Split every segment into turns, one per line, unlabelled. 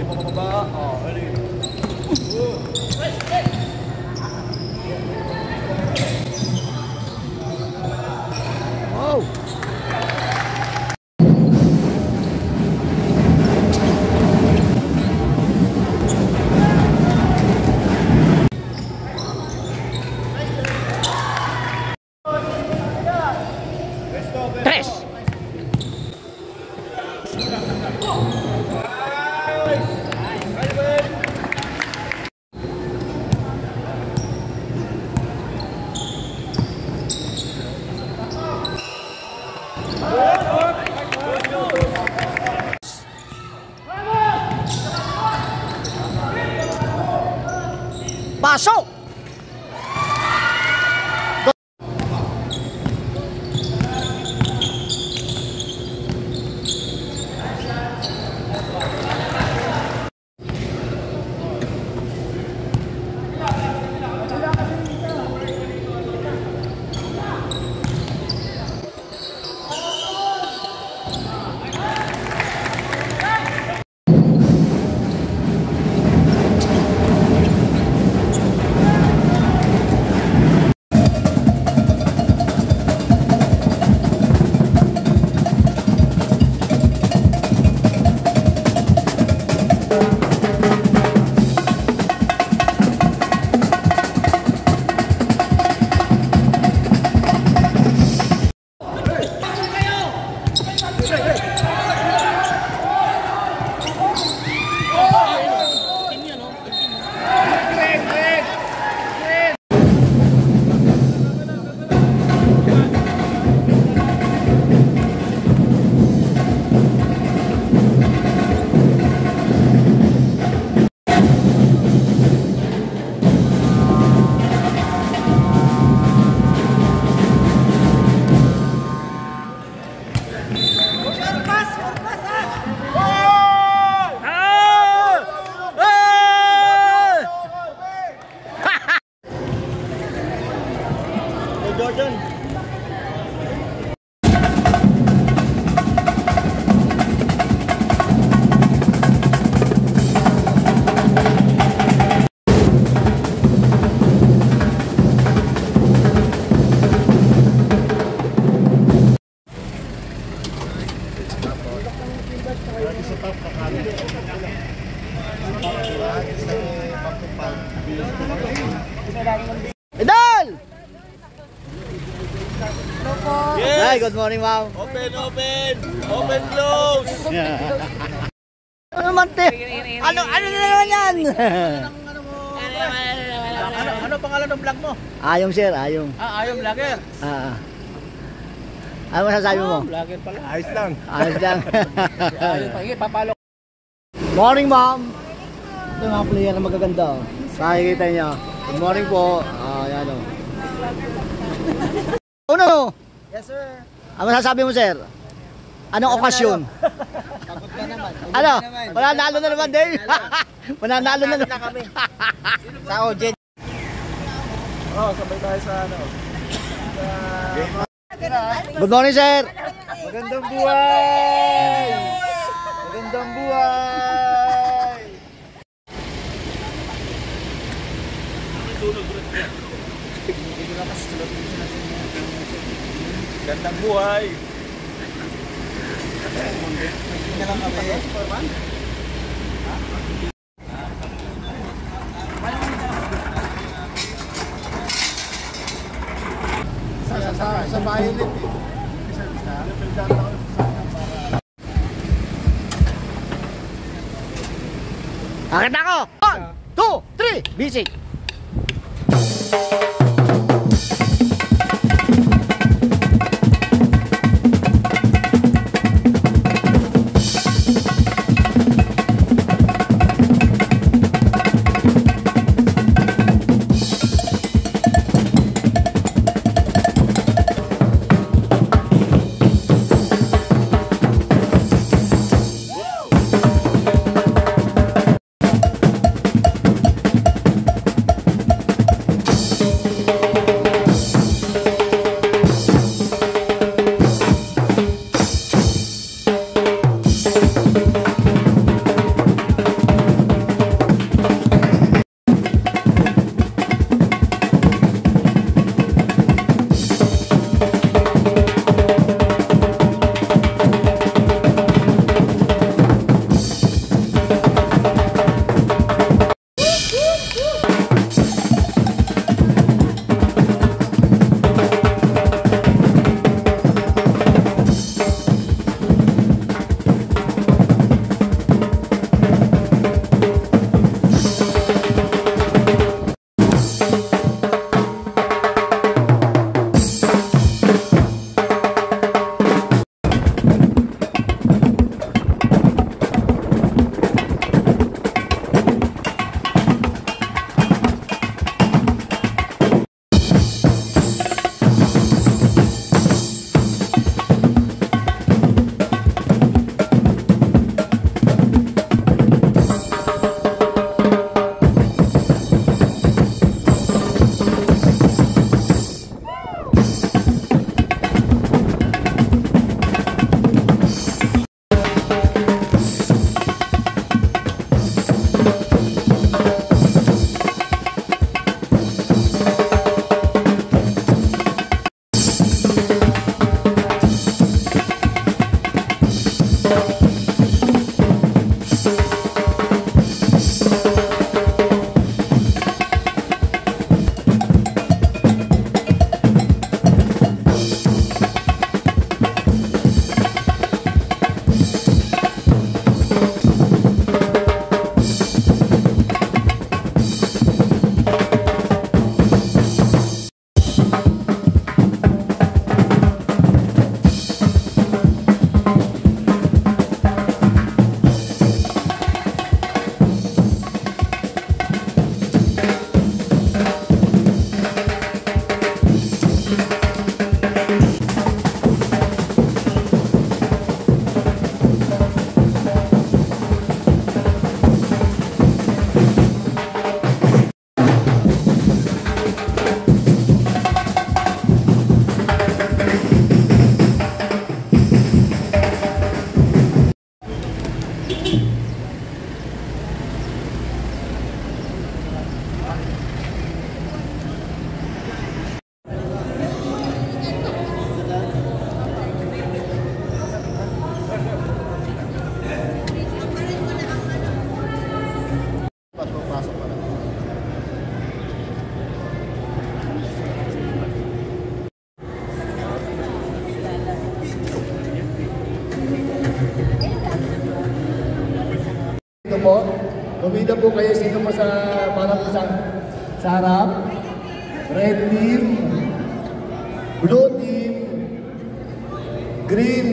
Pababa. Oh, ready.
Oh. Tres. Pasok!
Jordan.
Idol!
Yes.
Hi, good morning, ma'am.
Open, open. Open, close.
Ano naman, te? Ano na naman yan?
Ano pangalan ng vlog mo?
Ayong, sir, ayong.
Ayong vlogger.
Ano masasabi mo?
Vlogger pala. Ayos lang.
Ayos lang.
Ayos pa. Papalo.
Morning, ma'am. Ito yung mga player na magaganda. Nakikita niyo. Good morning po. Yan o. Uno.
Yes, sir.
Ano masasabi mo, sir? Anong okasyon?
Pagod ka naman.
Ano? Mananalo na naman, Dave. Mananalo na naman.
Kami. Sa Ojen. Sabay tayo sa ano.
Good morning, sir.
Magandang buhay! Magandang buhay! Gandang buhay! Hindi lang kami. Sa bayan din.
Akit ako! 1, 2, 3, busy! Pasok pa lang. Ito po, lumida po kayo sino po sa parang sa harap. Red team, blue team, green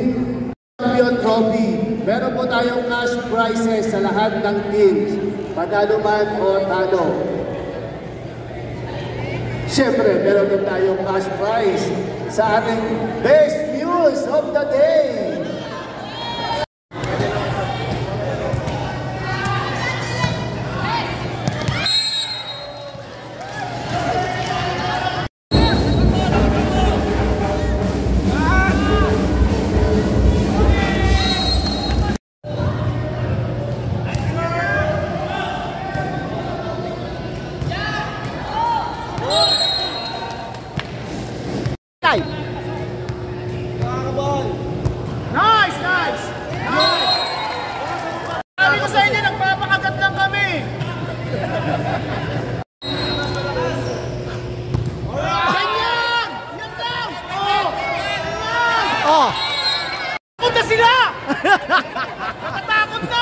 champion trophy. Meron po tayong cash prizes sa lahat ng teams, panalo man o talo. Siyempre, meron din tayong cash prize sa ating best news of the day.
Nice, nice! Nice! Sabi ko sa inyo, nagpapakagat lang kami! Ganyan! Yan lang! Oh!
Oh!
Takot na sila! Nakatakot na!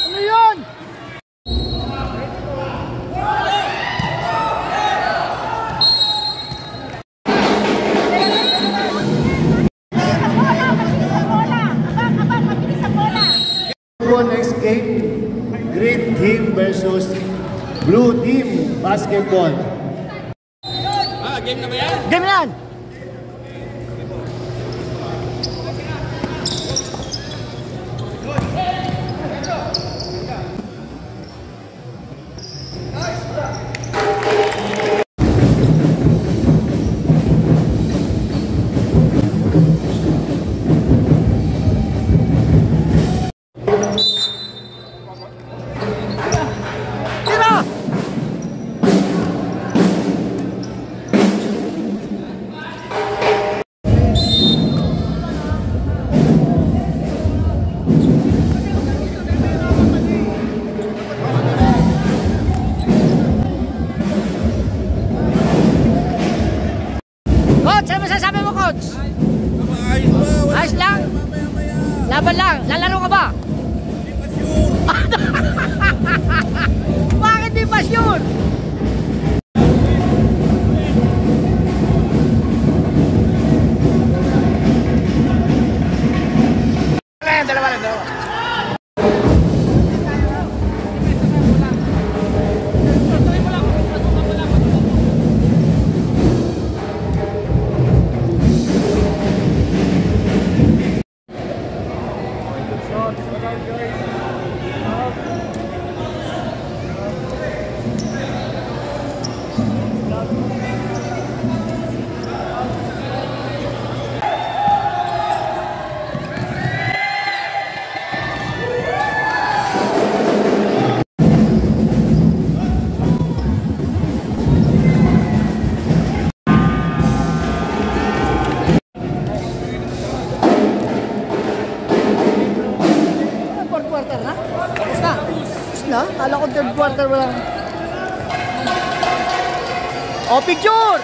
Ano yun? Next game, green team versus blue team basketball.
Game na ba yan?
Game na yan!
Coach, ano masasabi mo, Coach? Ayos lang. Laban lang. Lalaro ka ba? Bakit di pasyon?
Dalawa lang, dalawa.
Quarter na? Tapos na? Tapos na? Kala ko third quarter walang... Oh, picture!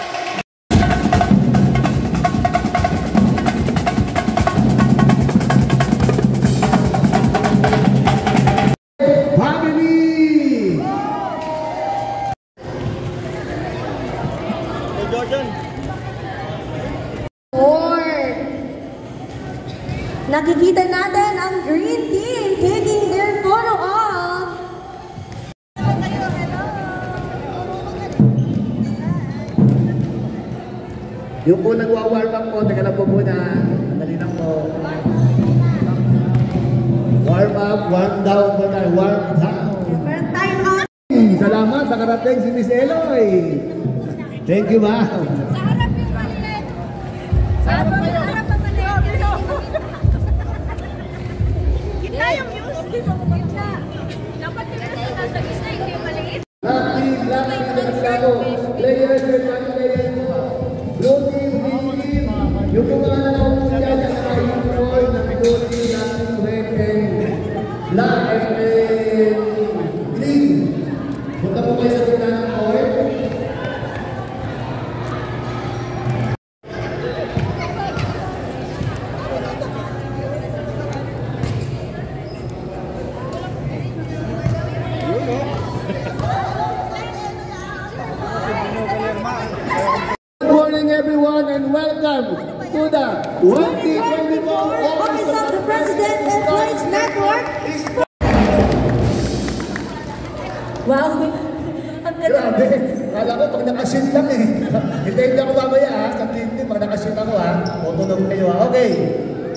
Nakikita natin ang green team taking their photo off.
Yung po nagwa-warm up po, teka lang po muna. Andali lang po. Warm up, warm down po tayo, warm down.
Meron tayong on.
Salamat, nakarating si Miss Eloy. Thank you, ma'am.
Sa harap yung maliit. Sa harap ang maliit. Gitna yung news. Gitna. Dapat yung nasa gitna, hindi maliit.
Players with one player po. Blue team, green team. Yung mga nangyayari dyan sa uniform ng blue team natin, red and black and green. Punta po kayo sa gitna ng court. Good morning everyone and welcome to the 2024
Office of the President Employees Network. Wow, ang ganda.
Grabe, kala ko pag nakashoot lang eh. Hindi ako mamaya ha, sa team pag nakashoot ako ha. Tutunog kayo ha, okay.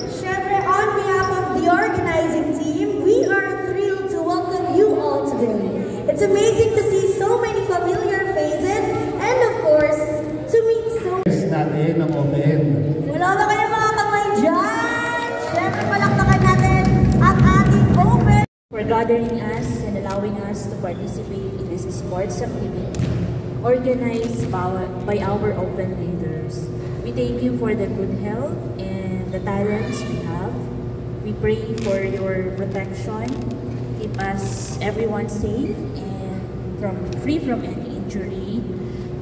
Syempre, on behalf of the organizing team, we are thrilled to welcome you all today. It's amazing to see so many familiar faces and of course, to meet so
Natin ang open.
Wala na kayo mga kamay dyan! Syempre, palakpakan natin ang ating open!
For gathering us and allowing us to participate in this sports activity organized by our open leaders. We thank you for the good health and the talents we have. We pray for your protection. Keep us everyone safe and free from any injury,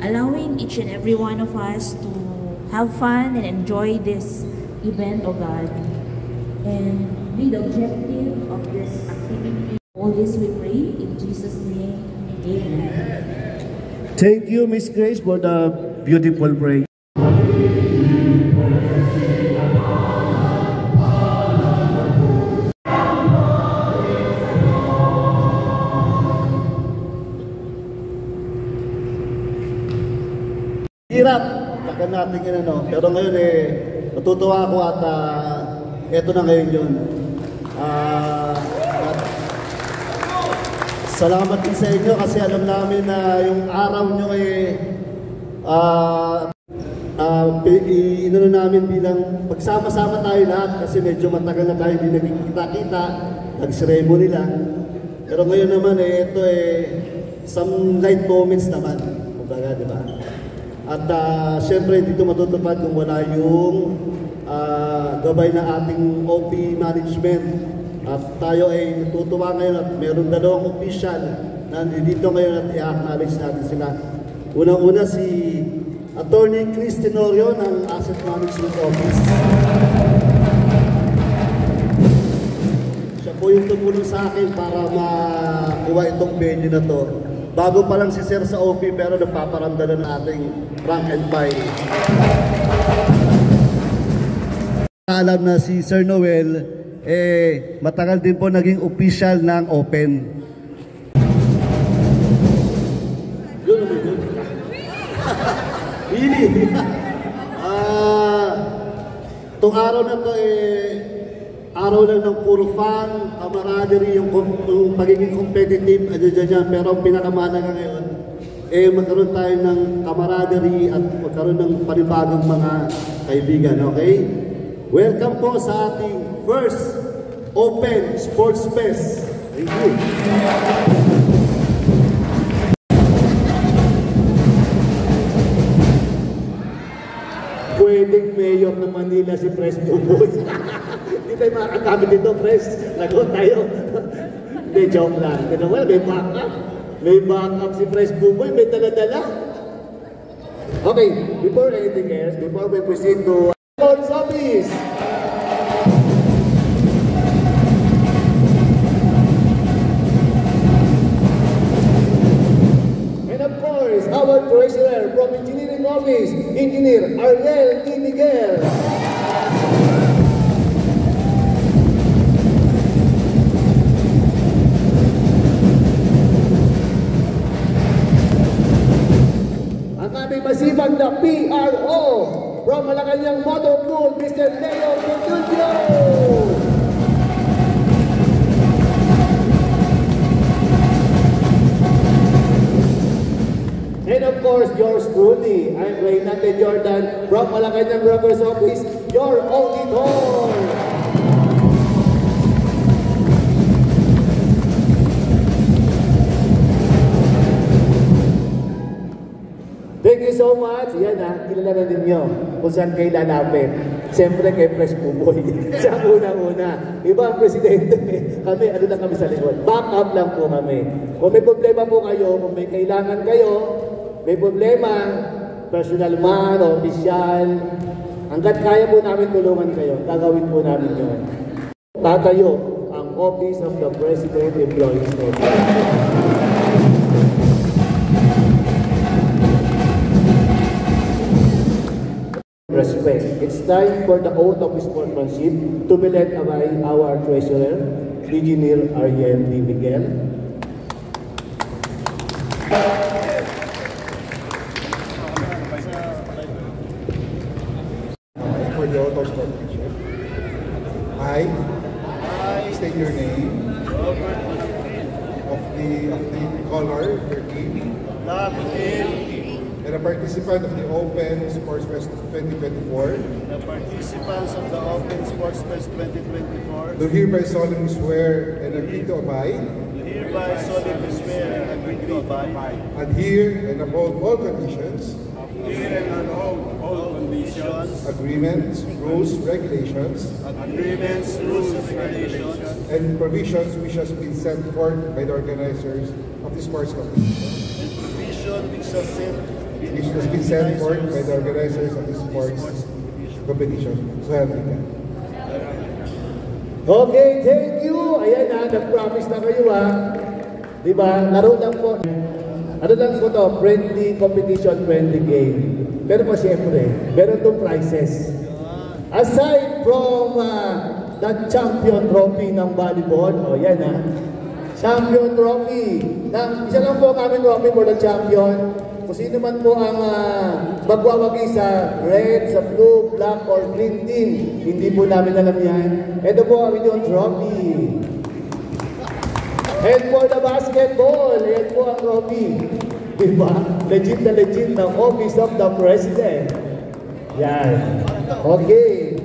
allowing each and every one of us to have fun and enjoy this event, O God. And be the objective of this activity. All this we pray in Jesus' name. Amen.
Thank you, Miss Grace, for the beautiful prayer.
Hirap, takan natin yun ano. Pero ngayon natutuwa ako at eto na ngayon yun. Salamat din sa inyo kasi alam namin na yung araw nyo inano namin bilang pagsama-sama tayo lahat kasi medyo matagal na tayo hindi nagkikita-kita, nag-ceremony lang. Pero ngayon naman ito some light moments naman, kumbaga, di ba? At syempre hindi ito matutupad kung wala yung gabay ng ating OP management. At tayo ay natutuwa ngayon at meron dalawang official na dito ngayon at i-acknowledge natin sila. Unang-una si Attorney Chris Tenorio ng Asset Management Office. Siya po yung tumulong sa akin para makuha itong venue na to. Bago pa lang si Sir sa OP pero napaparamdaman ng ating rank and file. Alam na si Sir Noel matagal din po naging official ng Open. Yun naman yun. Really? Itong araw na to araw lang ng puro fun, camaraderie, yung pagiging competitive, pero ang pinakamahalaga ngayon, magkaroon tayo ng camaraderie at magkaroon ng panibagong mga kaibigan, okay? Welcome po sa ating first Open Sports Fest. Thank you.
Pwedeng mayor ng Manila si Pres Buboy. Hindi tayo makakatapit dito, Pres. Lagot tayo. Hindi, joke lang. Pero well, may backup. May backup si Pres Buboy. May dala-dala. Okay, before anything else, before we proceed to Sports Office. And of course, our treasurer from Engineering Office, Engineer Ariel T. Miguel. masibag na PRO from Malacanang Motor Pool, Mr. Leo Petulio. And of course, yours truly, I'm Reynate Jordan from Malacanang Robbers Office, your auditor. Thank you so much. Yan kilala na ninyo kung saan kayo lalapit. Siyempre kay Pres Buboy. Sa unang-una. Iba ang presidente. Kami, ano lang kami sa likod. Back up lang po kami. Kung may problema po kayo, kung may kailangan kayo, may problema, personal man o opisyal, hanggat kaya po namin tulungan kayo, gagawin po namin yun. Tatayo ang Office of the President Employees Network. Respect. It's time for the oath of sportsmanship to be led by our treasurer, Engineer Ariel D. Miguel.
For the oath of sportsmanship, I state your name, of the color, your team, and a participant of the Open Sports Fest 2024.
The participants of the Open Sports Fest 2024
Do hereby solemnly swear and agree to abide,
hereby solemnly swear and agree to abide,
adhere and uphold all conditions,
adhere and uphold all conditions,
agreements, rules, regulations, and provisions which has been set forth by the organizers of the sports competition. Which has been set forth by the organizers of the sports competition. So help me God.
Okay, thank you. Ayan nag-promise na kayo Diba? Laro lang po. Ano lang po to? Friendly competition, friendly game. Pero po siyempre, meron itong prizes. Aside from the champion trophy ng volleyball, yan champion trophy. Isa lang po ang aming trophy for the champion. Kung sino man po ang magwawagi sa red, sa blue, black, or green team, hindi po namin alam yan. Ito po ang inyong trophy. And for the basketball, yan po ang trophy. Diba? Legit na legit ng Office of the President. Yan. Okay.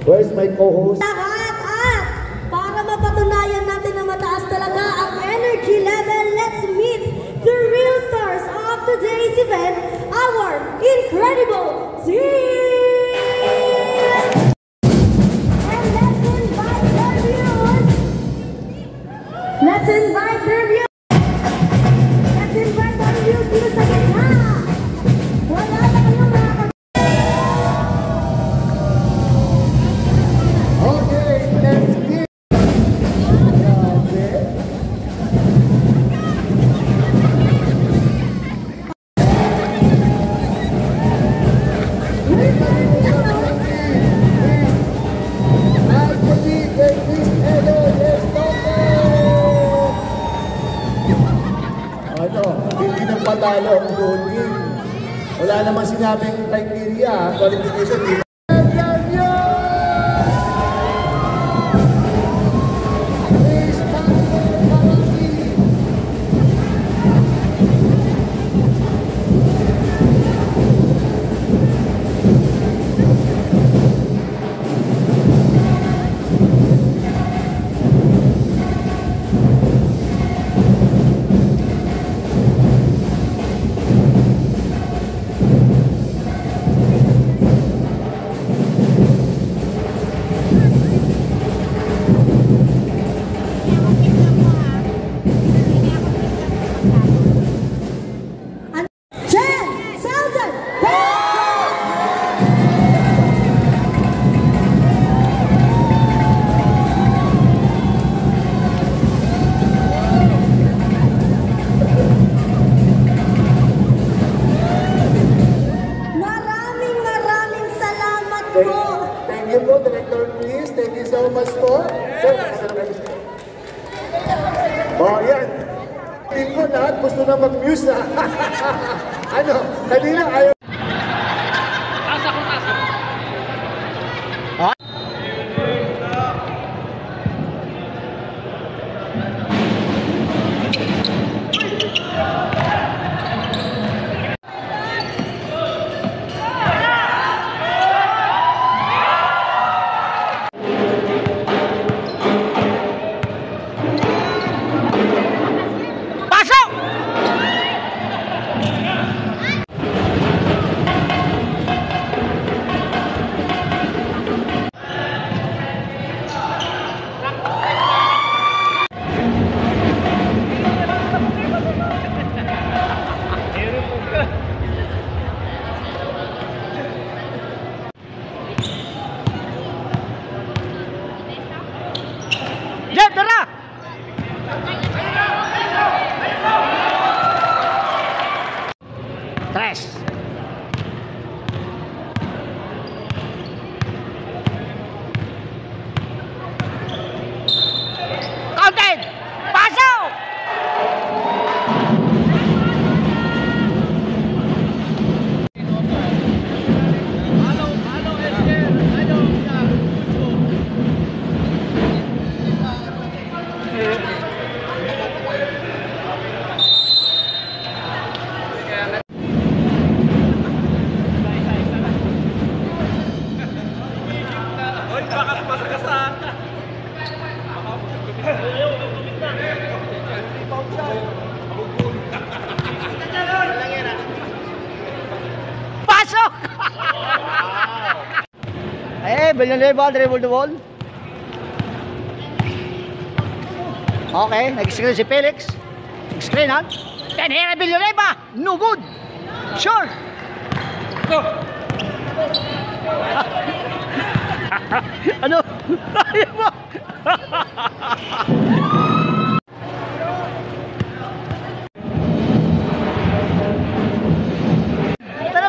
Where's my co-host?
Lahat at para mapatunayan natin na mataas talaga ang energy level, let's meet the real stars of today's event, our incredible team! And let's invite their viewers. Let's invite their viewers. Let's invite their viewers dito sa gitna. Wala na kayong mga
Okay, let's get. Hindi nang patalo ang voting. Wala namang sinabing criteria, qualification. Thank you po, Director, please. Thank you so much po. Oh, yan. Tingko lahat gusto na mag-muse na. Ano, kanina ayaw.
Tres. Counted! Pasok! Pasok! Villanueva, dribble the ball. Okay, nag-screen si Felix. Nag-screen ha. Then here Villanueva, no good. Sure. Go. Ano? Ayaw mo. Pero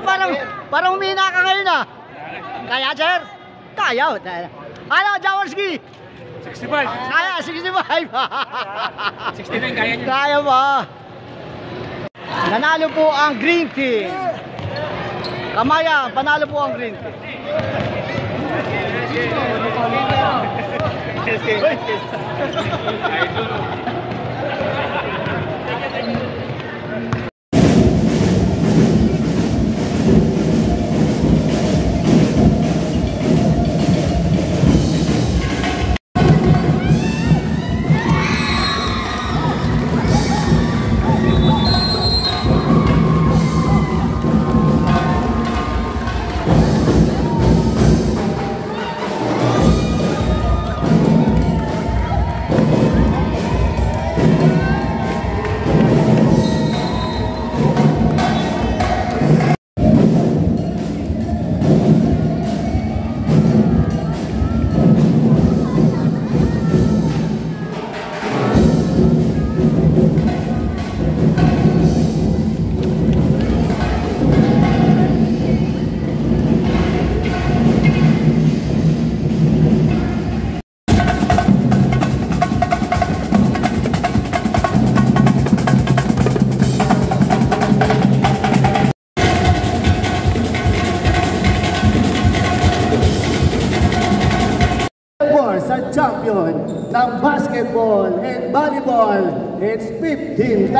parang humina ka ngayon ah. Kaya sir? Kaya. Ano, Jaworski?
65.
Kaya, 65.
69 kaya niya.
Kaya ba? Nanalo po ang Green Team. Kamaya, panalo po ang Green Team.
Sa champion ng basketball and volleyball, it's 15,000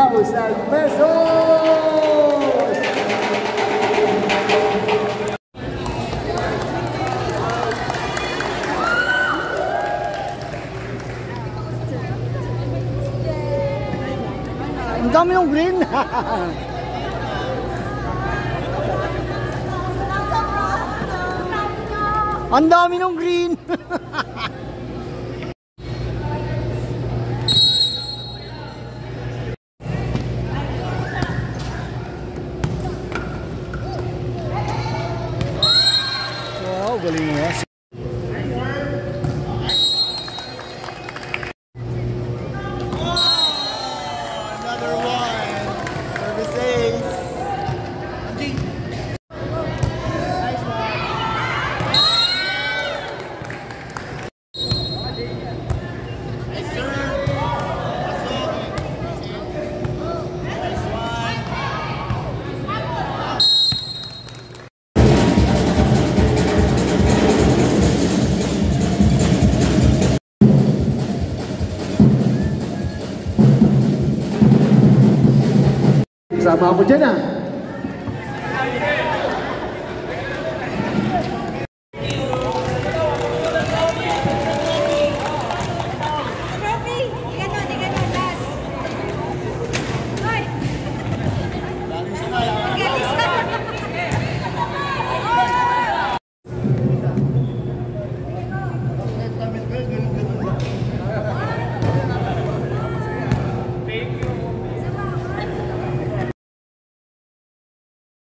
pesos!
Ang dami yung green. Ang dami ng green. Wow, galing nga.
Another one. Service ace.
kasama ako dyan ah.